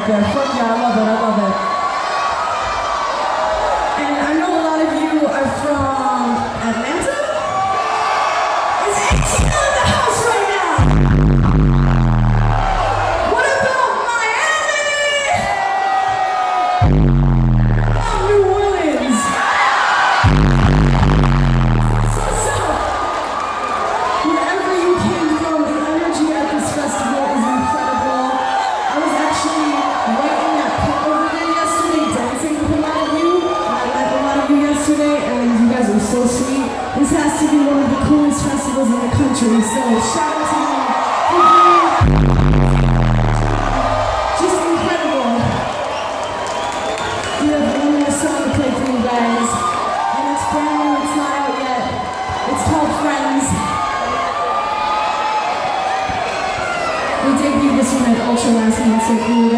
there. Fuck yeah, I love it, I love it. And I know a lot of you are from Atlanta. Is ATL in the house right now? What about Miami? Oh, New Orleans. So, wherever you came from, the energy at this festival is incredible. I was actually right in that pit over there yesterday, dancing with a lot of you. And I met a lot of you yesterday, and you guys were so sweet. This has to be one of the coolest festivals in the country, so shout out to you. Just incredible. We have one more song to play for you guys, and it's brand new, it's not out yet. It's called Friends. We debuted this one at Ultra last month, so cool.